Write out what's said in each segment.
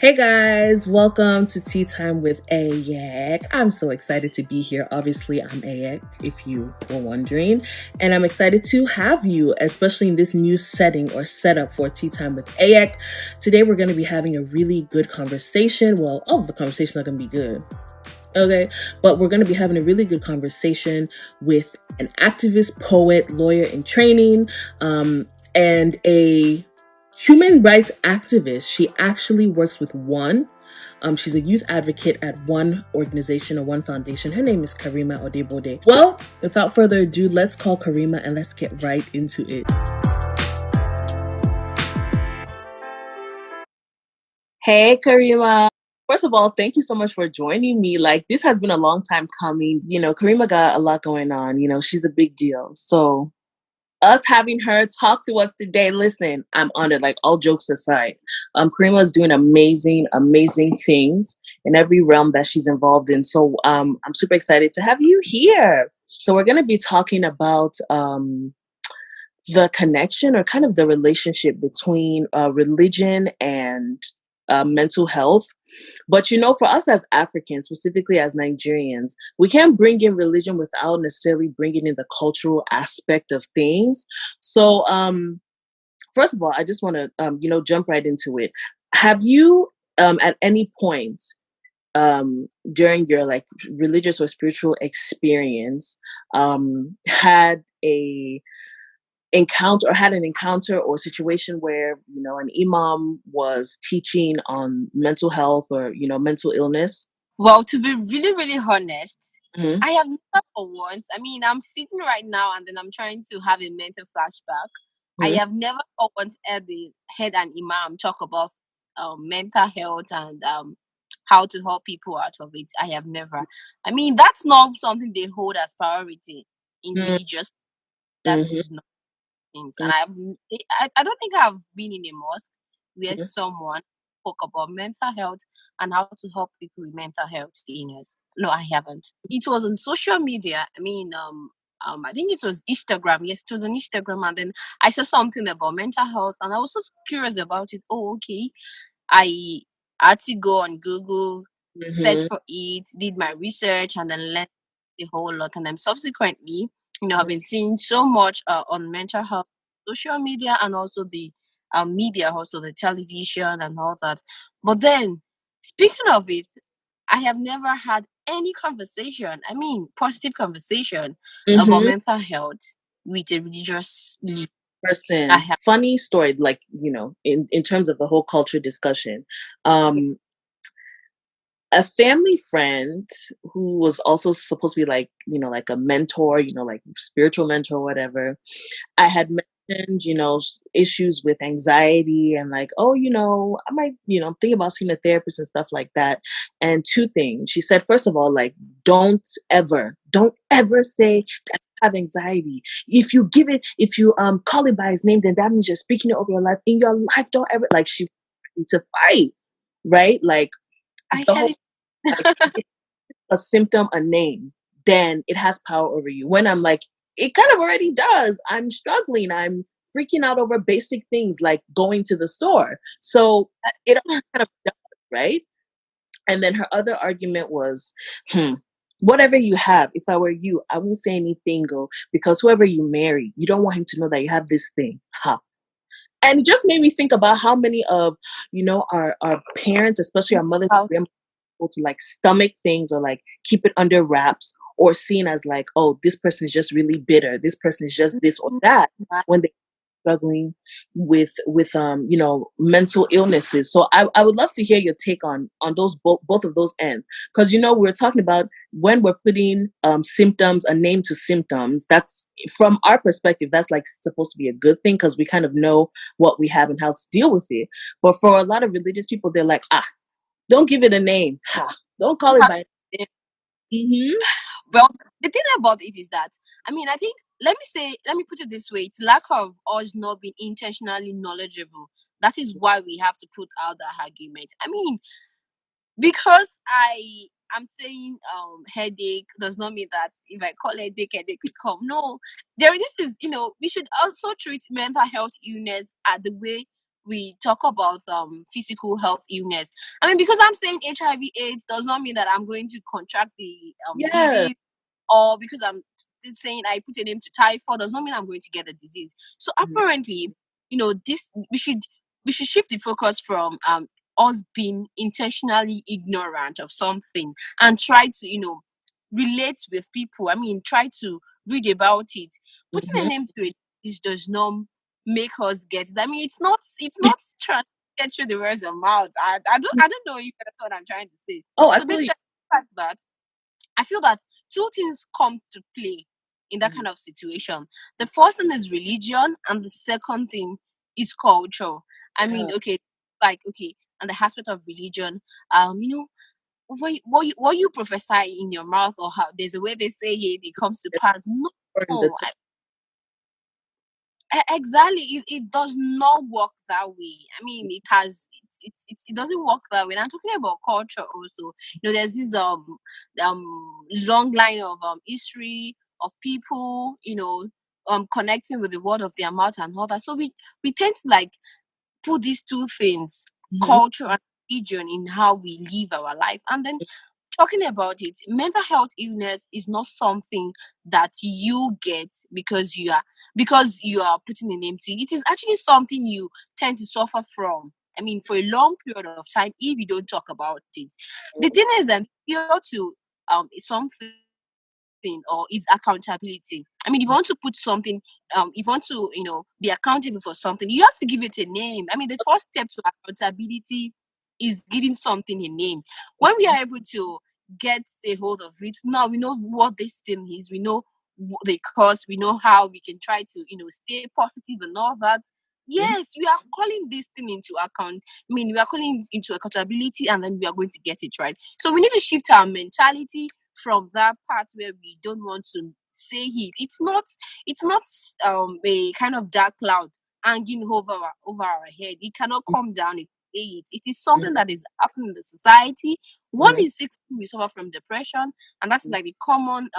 Hey guys, welcome to Tea Time with Eyek. I'm so excited to be here. Obviously, I'm Eyek, if you were wondering. And I'm excited to have you, especially in this new setting or setup for Tea Time with Eyek. Today, we're going to be having a really good conversation. Well, all of the conversations are going to be good. Okay, but we're going to be having a really good conversation with an activist, poet, lawyer in training, and a human rights activist. She actually works with one. She's a youth advocate at one organization or one foundation. Her name is Karimot Odebode. Well, without further ado, let's call Karima and let's get right into it. Hey, Karima. First of all, thank you so much for joining me. This has been a long time coming. Karima got a lot going on. She's a big deal. So us having her talk to us today, listen, I'm honored, all jokes aside. Karima is doing amazing things in every realm that she's involved in. So I'm super excited to have you here. So we're going to be talking about the connection or kind of the relationship between religion and mental health. But for us as Africans, specifically as Nigerians, we can't bring in religion without necessarily bringing in the cultural aspect of things. So, first of all, I just want to, jump right into it. Have you, at any point, during your religious or spiritual experience, had an encounter or situation where an imam was teaching on mental health or mental illness? Well, to be really, really honest, Mm-hmm. I have never for once. I'm sitting right now and then I'm trying to have a mental flashback. I have never for once heard an imam talk about mental health and how to help people out of it. I have never. That's not something they hold as priority in religious. That is not things. And I don't think I've been in a mosque where someone spoke about mental health and how to help people with mental health illness. No, I haven't. It was on social media. I think it was Instagram. Yes, it was on Instagram, and then I saw something about mental health, and I was so curious about it. Oh, okay. I had to go on Google, search for it, did my research, and then learned a whole lot. And then subsequently, I've been seeing so much on mental health, social media, and also the media, also the television and all that. But then, speaking of it, I have never had any conversation, positive conversation about mental health with a religious person. Funny story, in terms of the whole culture discussion. A family friend who was also supposed to be like a mentor, like spiritual mentor, whatever. I had mentioned, issues with anxiety and I might, think about seeing a therapist and stuff like that. And two things. She said, first of all, don't ever say that you have anxiety. If you call it by his name, then that means you're speaking it over your life. In your life, don't ever she to fight, right? The whole a symptom, a name, then it has power over you. When I'm it kind of already does. I'm struggling. I'm freaking out over basic things like going to the store. So it kind of does, right? And then her other argument was, whatever you have, if I were you, I won't say anything, because whoever you marry, you don't want him to know that you have this thing. And it just made me think about how many of, our parents, especially our mothers, to stomach things or keep it under wraps or seen as oh, this person is just really bitter, this person is just this or that, when they're struggling with mental illnesses. So I would love to hear your take on those both of those ends, because we're talking about when we're putting symptoms, a name to symptoms, that's from our perspective, that's supposed to be a good thing because we kind of know what we have and how to deal with it. But for a lot of religious people, they're like, don't give it a name. Don't call it by name. Well, the thing about it is that, I think, let me put it this way, it's lack of us not being intentionally knowledgeable. That is why we have to put out that argument. Because I'm saying headache does not mean that if I call headache will come. No, this is, we should also treat mental health illness at the way we talk about physical health illness. I mean, because I'm saying HIV/AIDS does not mean that I'm going to contract the Yeah. disease, or because I'm saying I put a name to typhoid does not mean I'm going to get the disease. So Mhm. apparently, this we should shift the focus from us being intentionally ignorant of something and try to relate with people. I mean, try to read about it. Putting a Mhm. name to it does not make us get it. I mean, it's not trying to get through the words of mouth. I don't know if that's what I'm trying to say. Oh, I So feel you. basically, the fact that I feel that two things come to play in that Mhm. kind of situation. The first thing is religion, and the second thing is culture. I mean, Yeah. okay, like okay, and the aspect of religion, what you prophesy in your mouth, or how there's a way they say it comes to It's pass. No, important that exactly. It does not work that way. I mean, it doesn't work that way. And I'm talking about culture also. There's this long line of history of people, connecting with the word of their mouth and all that. So we tend to like put these two things, Mhm. culture and religion, in how we live our life. And then talking about it, mental health illness is not something that you get because you are putting a name to it. It is actually something you tend to suffer from. I mean, for a long period of time, if you don't talk about it. The thing is that you're to something, or is accountability. I mean, if you want to put something, if you want to, be accountable for something, you have to give it a name. I mean, the first step to accountability is giving something a name. When we are able to get a hold of it, now we know what this thing is, we know the cause, we know how we can try to, stay positive and all that. Mhm. Yes, we are calling this thing into account. I mean, we are calling it into accountability, and then we are going to get it right. So we need to shift our mentality from that part where we don't want to say it. It's not a kind of dark cloud hanging over our head. It cannot come down and say it. It is something Mhm. that is happening in the society. One Mhm. is 6 people will suffer from depression, and that's like the common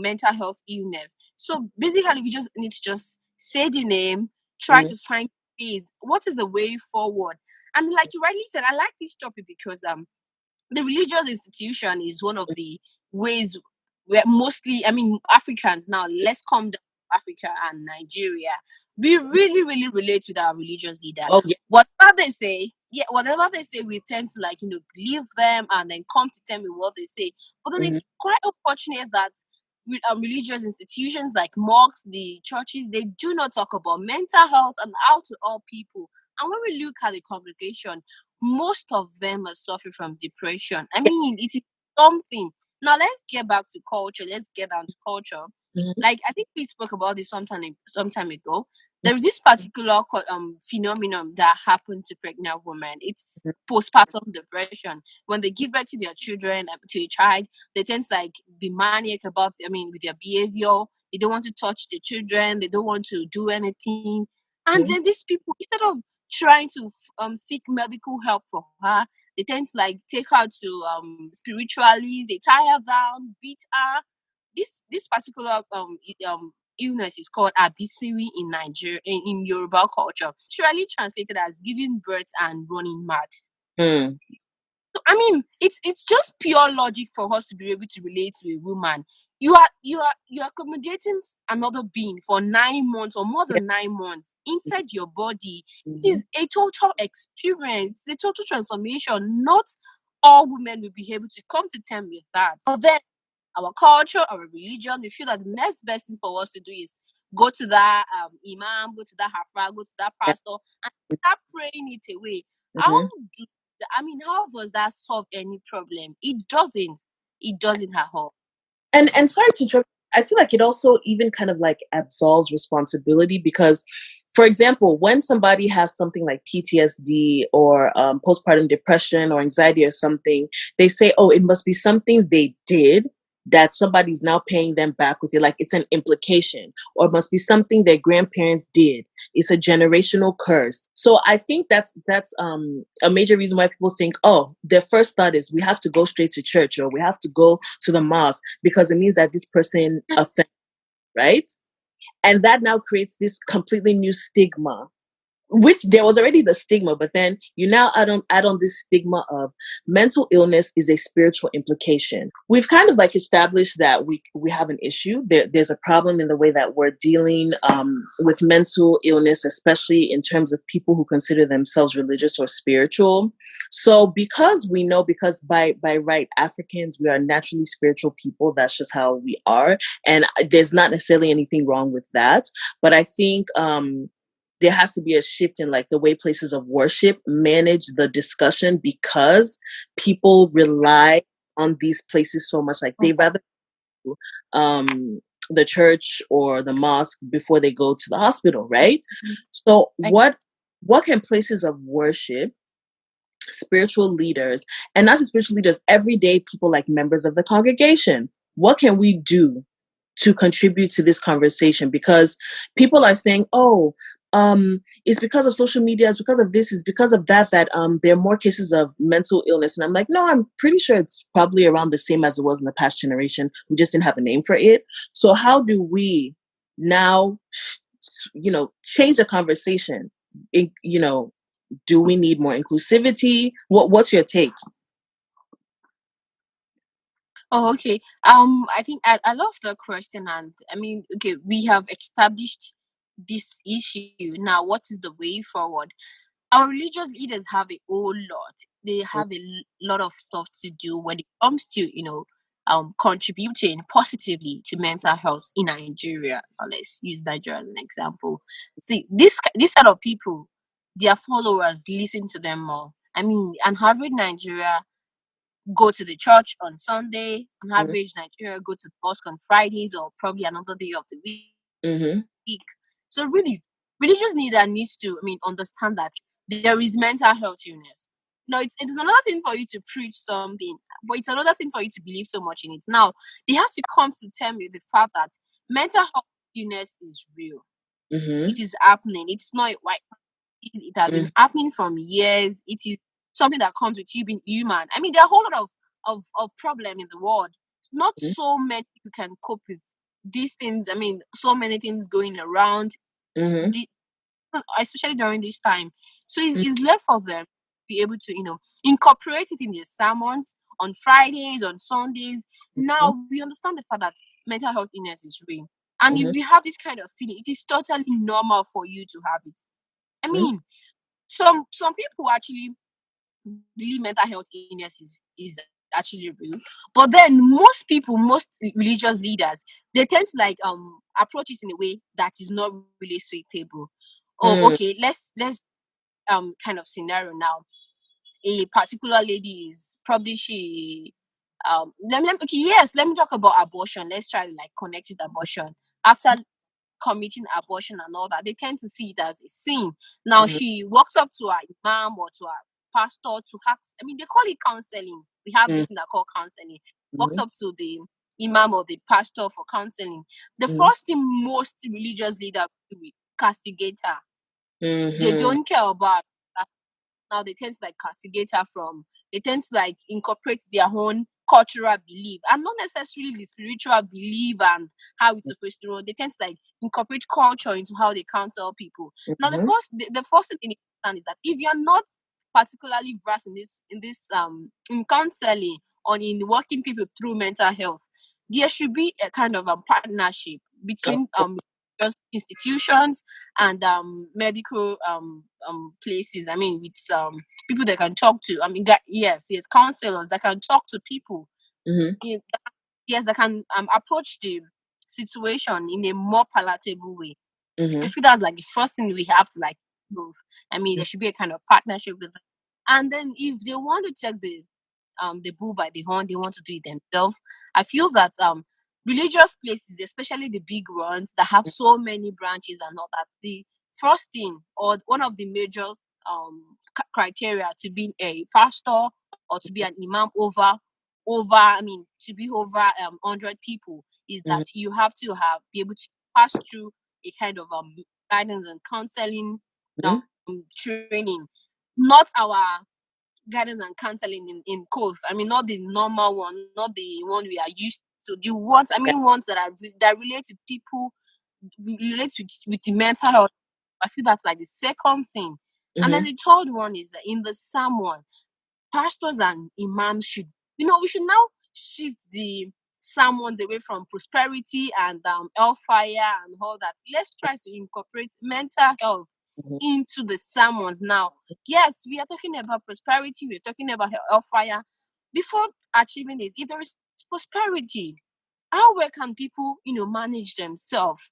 mental health illness. So basically we just need to just say the name, try Mhm. to find ways. What is the way forward? And like you rightly said, I like this topic because the religious institution is one of the ways where mostly, I mean, Africans now, let's come down to Africa and Nigeria. We really, really relate with our religious leader. Oh yeah. Whatever they say, we tend to like, believe them and then come to terms with what they say. But then Mhm. it's quite unfortunate that with religious institutions like mosques, the churches, they do not talk about mental health and how to help people. And when we look at the congregation, most of them are suffering from depression. I mean, it is something. Now let's get back to culture. Let's get down to culture. Mhm. Like I think we spoke about this sometime ago. There is this particular phenomenon that happened to pregnant women. It's Mhm. postpartum depression. When they give birth to their children, to a child, they tend to like be maniac about. I mean, with their behavior. They don't want to touch the children. They don't want to do anything. And Mhm. then these people, instead of trying to seek medical help for her, they tend to like take her to spiritualists. They tie her down, beat her. This particular illness is called abisiri in Nigeria, in Yoruba culture. Literally translated as giving birth and running mad. Mhm. So I mean, it's just pure logic for us to be able to relate to a woman. You are accommodating another being for 9 months or more Yeah. than 9 months inside your body. It Mhm. is a total experience, a total transformation. Not all women will be able to come to terms with that. But then our culture, our religion, we feel that the next best thing for us to do is go to that imam, go to that hafra, go to that Yeah. pastor, and start praying it away. How Mhm. do I mean, how does that solve any problem? It doesn't. It doesn't at all. And sorry to interrupt. I feel like it also even kind of like absolves responsibility because, for example, when somebody has something like PTSD or postpartum depression or anxiety or something, they say, "Oh, it must be something they did that somebody's now paying them back with it. Like it's an implication, or it must be something their grandparents did. It's a generational curse." So I think that's a major reason why people think, "Oh, their first thought is we have to go straight to church or we have to go to the mosque because it means that this person offends," right? And that now creates this completely new stigma which there was already the stigma, but then you now add on this stigma of mental illness is a spiritual implication. We've kind of like established that we have an issue. There's a problem in the way that we're dealing with mental illness, especially in terms of people who consider themselves religious or spiritual. So because by right, Africans, we are naturally spiritual people. That's just how we are, and there's not necessarily anything wrong with that. But I think there has to be a shift in like the way places of worship manage the discussion, because people rely on these places so much. Like they rather um the church or the mosque before they go to the hospital, right? So what can places of worship, spiritual leaders, and not just spiritual leaders, everyday people like members of the congregation, what can we do to contribute to this conversation? Because people are saying, oh, it's because of social media, it's because of this, it's because of that, that there are more cases of mental illness. And I'm like, no, I'm pretty sure it's probably around the same as it was in the past generation. We just didn't have a name for it. So how do we now, change the conversation? Do we need more inclusivity? What's your take? Oh, okay. I think I love the question, and I mean, okay, we have established this issue. Now, what is the way forward? Our religious leaders have a whole lot. They have a lot of stuff to do when it comes to, contributing positively to mental health in Nigeria. Let's use Nigeria as an example. See, this set of people, their followers listen to them more. I mean, an average Nigeria go to the church on Sunday, an Mm-hmm. average Nigeria go to the mosque on Fridays or probably another day of the week. Mm-hmm. So really, religious leader needs to, understand that there is mental health illness. No, it's another thing for you to preach something, but it's another thing for you to believe so much in it. Now, they have to come to terms with the fact that mental health illness is real. Mm-hmm. It is happening. It's not a white. It has been happening from years. It is something that comes with you being human. I mean, there are a whole lot of problem in the world. Not so many people can cope with these things. I mean, so many things going around, Mm-hmm. especially during this time. So it's left for them to be able to, incorporate it in their sermons on Fridays, on Sundays. Now we understand the fact that mental health illness is real. And if Mm-hmm. you have this kind of feeling, it is totally normal for you to have it. I mean, some people actually believe mental health illness is actually real, but then most people, most religious leaders, they tend to like approach it in a way that is not really suitable. Oh, Mm-hmm. okay, let's kind of scenario now. A particular lady is probably she let me talk about abortion. Let's try to like connect with abortion. After committing abortion and all that, they tend to see it as a sin. Now she walks up to her imam or to her pastor to ask. I mean, they call it counseling. We have this thing that called counseling. Walks up to the imam or the pastor for counseling. The first thing most religious leaders do is castigate her. They Mm-hmm. don't care about that. Now they tend to like castigate her from. They tend to like incorporate their own cultural belief and not necessarily the spiritual belief and how it's supposed to run. They tend to like incorporate culture into how they counsel people. Now the first thing you understand is that if you're not particularly versed in counseling or in working people through mental health, there should be a kind of a partnership between just institutions and medical places. I mean, with people that can talk to. I mean, yes, counselors that can talk to people. Mm-hmm. Yes, that can approach the situation in a more palatable way. I Mm-hmm. feel that's like the first thing we have to like move. I mean, there should be a kind of partnership with them. And then if they want to take the bull by the horn, they want to do it themselves. I feel that religious places, especially the big ones that have so many branches and all that, the first thing or one of the major criteria to be a pastor or to be an imam to be over 100 people is that you have to be able to pass through a kind of guidance and counseling um, training, not our guidance and counseling in course. I mean, not the normal one, not the one we are used to. The ones that are that relate to people, relate with the mental health I feel that's like the second thing. And then Mm-hmm. the third one is that in the sermon, pastors and imams should, we should now shift the sermons away from prosperity and hellfire and all that. Let's try to incorporate mental health Mm-hmm. into the sermons now. Yes, we are talking about prosperity, we're talking about hellfire. Before achieving this, if there is prosperity, how well can people, manage themselves?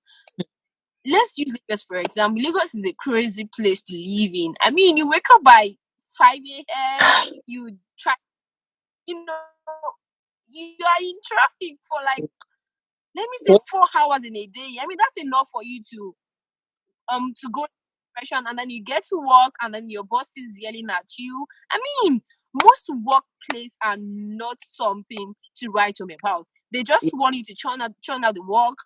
Let's use Lagos for example. Lagos is a crazy place to live in. I mean, you wake up by 5 a.m., you try, you know, you are in traffic for like, let me say, 4 hours in a day. I mean, that's enough for you to go depression, and then you get to work and then your boss is yelling at you. I mean, most workplace are not something to write home about. They just want you to churn out the work.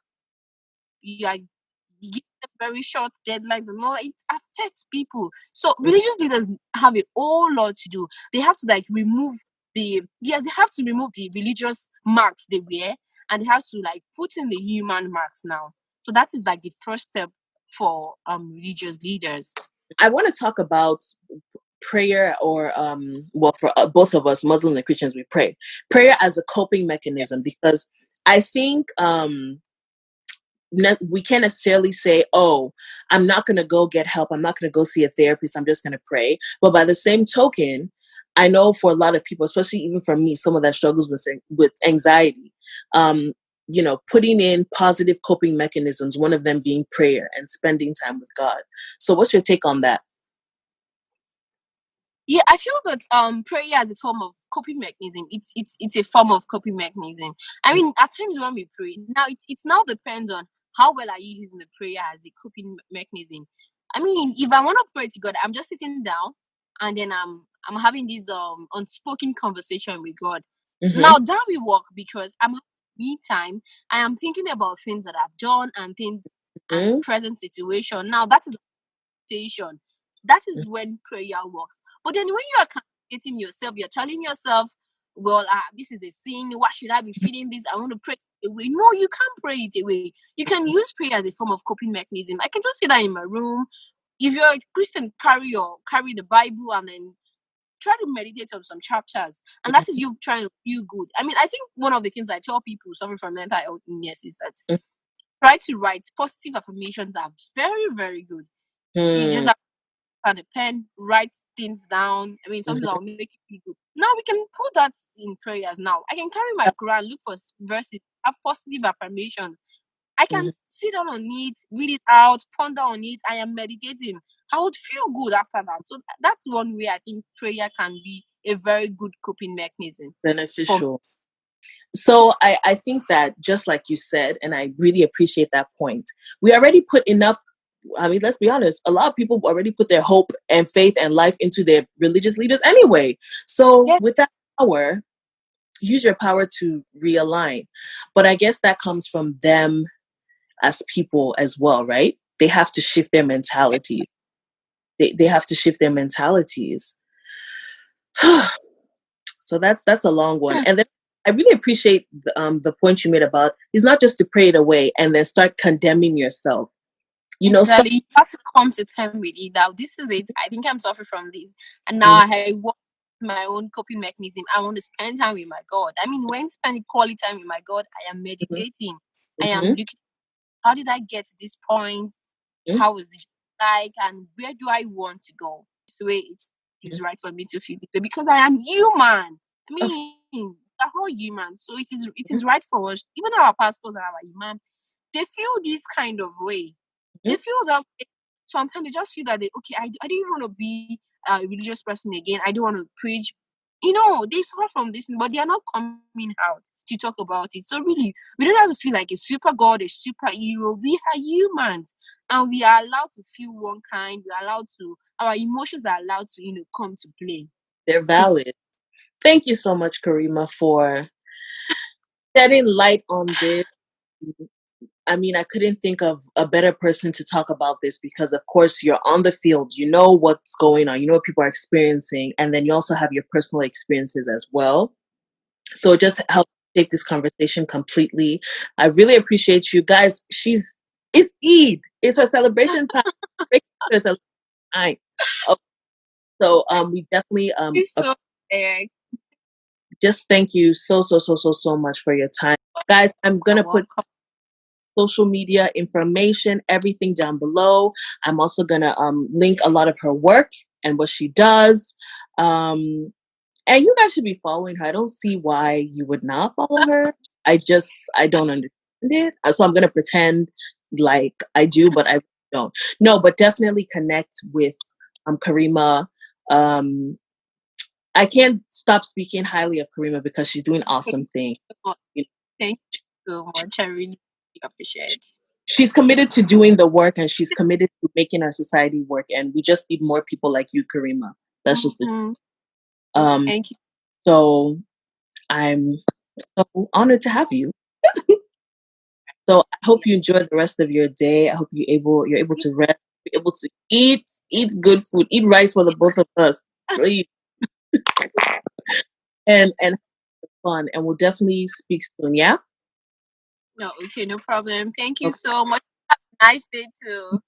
You are give them very short deadlines and all. It affects people. So religious leaders have a whole lot to do. They have to they have to remove the religious marks they wear, and they have to put in the human marks now. So that is like the first step for religious leaders. I want to talk about prayer, or well, for both of us, Muslims and Christians, we pray. Prayer as a coping mechanism, because I think we can't necessarily say, oh, I'm not going to go get help, I'm not going to go see a therapist, I'm just going to pray. But by the same token, I know for a lot of people, especially even for me, someone that struggles with anxiety, putting in positive coping mechanisms, one of them being prayer and spending time with God. So what's your take on that? Yeah, I feel that prayer as a form of coping mechanism. It's a form of coping mechanism. I mean, at times when we pray, now it's now depends on how well are you using the prayer as a coping mechanism. I mean, if I want to pray to God, I'm just sitting down and then I'm having this unspoken conversation with God. Mm-hmm. Now that will work because I'm having me time. I am thinking about things that I've done and things and Mm-hmm. present situation. Now that is meditation. That is when prayer works. But then when you are communicating yourself, you're telling yourself, well, this is a sin. Why should I be feeling this? I want to pray it away. No, you can't pray it away. You can use prayer as a form of coping mechanism. I can just sit down in my room. If you're a Christian, carry the Bible and then try to meditate on some chapters. And that is you trying to feel good. I mean, I think one of the things I tell people suffering from mental illness is that try to write positive affirmations are very, very good. You just Mm-hmm. have and a pen, write things down. I mean, something that will make you feel good. Now we can put that in prayers. Now I can carry my Quran, look for verses, have positive affirmations. I can sit down on it, read it out, ponder on it. I am meditating. I would feel good after that. So that's one way I think prayer can be a very good coping mechanism. Beneficial. So I think that, just like you said, and I really appreciate that point, we already put enough. I mean, let's be honest, a lot of people already put their hope and faith and life into their religious leaders anyway. So with that power, use your power to realign. But I guess that comes from them as people as well, right? They have to shift their mentality. They have to shift their mentalities. So that's a long one. And then I really appreciate the point you made about it's not just to pray it away and then start condemning yourself. Exactly. You have to come to terms with it. Now, this is it. I think I'm suffering from this. And now I want my own coping mechanism. I want to spend time with my God. I mean, when spending quality time with my God, I am meditating. I am looking, how did I get to this point? How was the like? And where do I want to go? This way it is right for me to feel this way because I am human. I mean, we're all human. So it is right for us. Even our pastors and our imams, they feel this kind of way. They feel that sometimes they just feel that I don't even want to be a religious person again. I don't want to preach. They suffer from this, but they are not coming out to talk about it. So really, we don't have to feel like a super god, a superhero. We are humans, and we are allowed to feel one kind. We are allowed to. Our emotions are allowed to, come to play. They're valid. Thank you so much, Karima, for shedding light on this. I mean, I couldn't think of a better person to talk about this because, of course, you're on the field. You know what's going on. You know what people are experiencing. And then you also have your personal experiences as well. So it just helps take this conversation completely. I really appreciate you guys. She's It's Eid. It's her celebration time. It's her celebration time. Okay, so we definitely So, Eyek, just thank you so much for your time, guys. I'm you're gonna put welcome. social media information, everything down below. I'm also gonna link a lot of her work and what she does. And you guys should be following her. I don't see why you would not follow her. I don't understand it. So I'm gonna pretend like I do, but I don't. No, but definitely connect with Karima. Um, I can't stop speaking highly of Karima because she's doing awesome things. You know, Thank you so much. I really appreciate. she's committed to doing the work and she's committed to making our society work. And we just need more people like you, Karima. That's just it. Thank you. So I'm so honored to have you. So I hope you enjoy the rest of your day. I hope you're able to rest, be able to eat good food, eat rice for the both of us, please, and have fun. And we'll definitely speak soon. Yeah. No, okay, no problem. Thank you Okay. so much. Have a nice day too.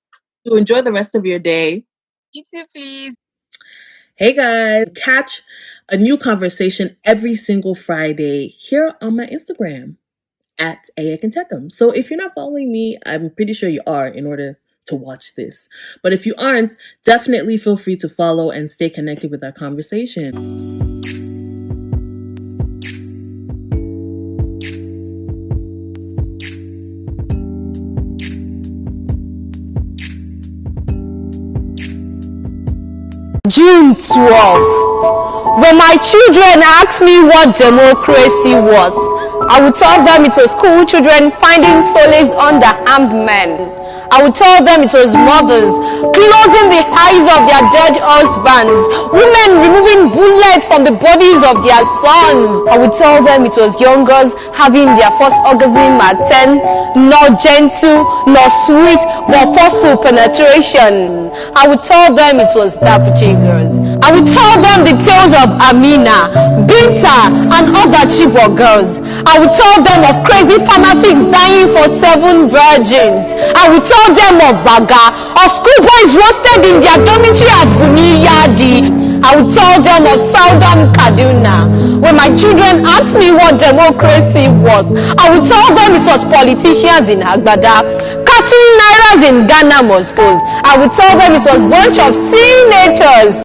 So enjoy the rest of your day. You too, please. Hey guys, catch a new conversation every single Friday here on my Instagram at Eyek and Tetham. So if you're not following me, I'm pretty sure you are in order to watch this. But if you aren't, definitely feel free to follow and stay connected with our conversation. June 12th. When my children asked me what democracy was, I would tell them it was school children finding solace under armed men. I would tell them it was mothers closing the eyes of their dead husbands, women removing bullets from the bodies of their sons. I would tell them it was young girls having their first orgasm at 10, not gentle, not sweet, but forceful penetration. I would tell them it was Dapuche girls. I would tell them the tales of Amina, Binta, and other Chibok girls. I would tell them of crazy fanatics dying for 7 virgins. I would tell them of Baga, of schoolboys roasted in their dormitory at Buniyadi. I would tell them of Southern Kaduna. When my children asked me what democracy was, I would tell them it was politicians in Agbada, cutting nairas in Ghana mosques. I would tell them it was bunch of senators